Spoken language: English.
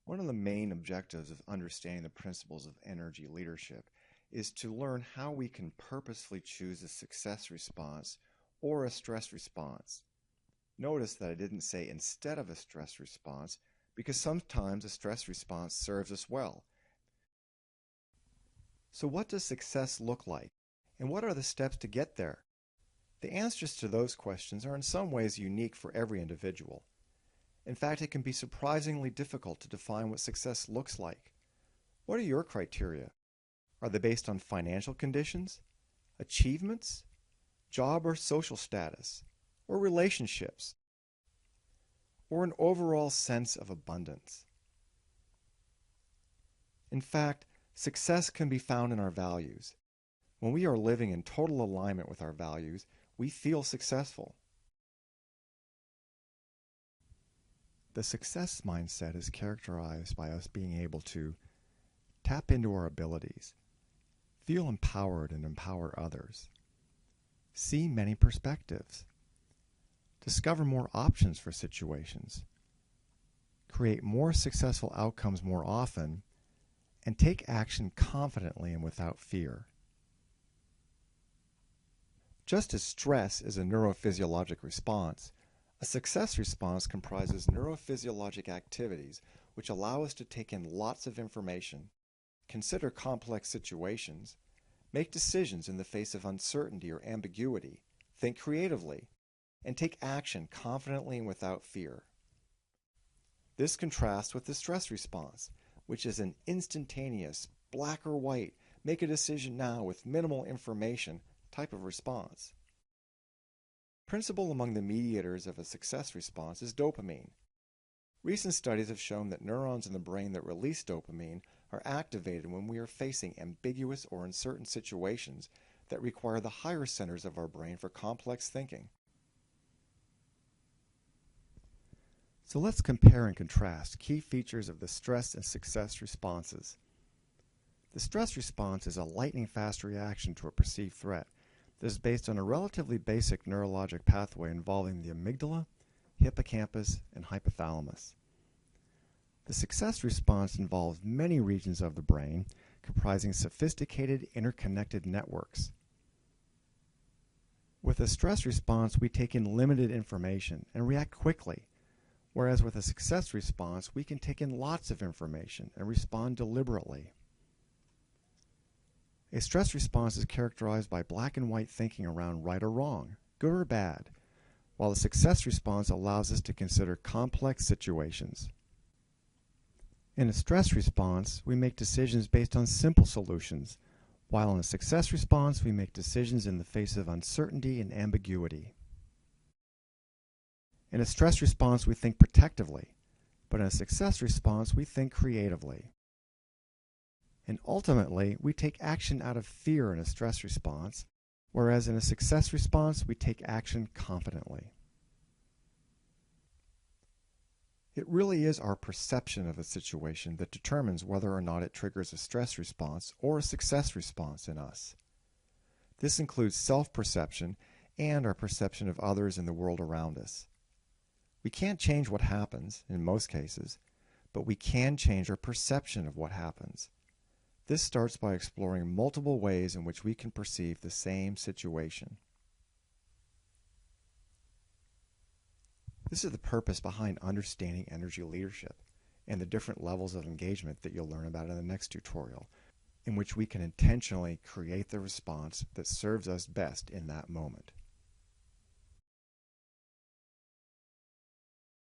One of the main objectives of understanding the principles of energy leadership is to learn how we can purposefully choose a success response or a stress response. Notice that I didn't say instead of a stress response, because sometimes a stress response serves us well. So what does success look like, and what are the steps to get there? The answers to those questions are in some ways unique for every individual. In fact, it can be surprisingly difficult to define what success looks like. What are your criteria? Are they based on financial conditions, achievements, job or social status, or relationships, or an overall sense of abundance? In fact, success can be found in our values. When we are living in total alignment with our values, we feel successful. The success mindset is characterized by us being able to tap into our abilities, feel empowered and empower others, see many perspectives, discover more options for situations, create more successful outcomes more often, and take action confidently and without fear. Just as stress is a neurophysiologic response, a success response comprises neurophysiologic activities which allow us to take in lots of information, consider complex situations, make decisions in the face of uncertainty or ambiguity, think creatively, and take action confidently and without fear. This contrasts with the stress response, which is an instantaneous, black or white, make a decision now with minimal information type of response. Principal among the mediators of a success response is dopamine. Recent studies have shown that neurons in the brain that release dopamine are activated when we are facing ambiguous or uncertain situations that require the higher centers of our brain for complex thinking. So let's compare and contrast key features of the stress and success responses. The stress response is a lightning-fast reaction to a perceived threat that is based on a relatively basic neurologic pathway involving the amygdala, hippocampus, and hypothalamus. The success response involves many regions of the brain comprising sophisticated interconnected networks. With a stress response, we take in limited information and react quickly, whereas with a success response, we can take in lots of information and respond deliberately. A stress response is characterized by black and white thinking around right or wrong, good or bad, while a success response allows us to consider complex situations. In a stress response, we make decisions based on simple solutions, while in a success response, we make decisions in the face of uncertainty and ambiguity. In a stress response, we think protectively, but in a success response, we think creatively. And ultimately, we take action out of fear in a stress response, whereas in a success response, we take action confidently. It really is our perception of a situation that determines whether or not it triggers a stress response or a success response in us. This includes self-perception and our perception of others in the world around us. We can't change what happens, in most cases, but we can change our perception of what happens. This starts by exploring multiple ways in which we can perceive the same situation. This is the purpose behind understanding energy leadership and the different levels of engagement that you'll learn about in the next tutorial, in which we can intentionally create the response that serves us best in that moment.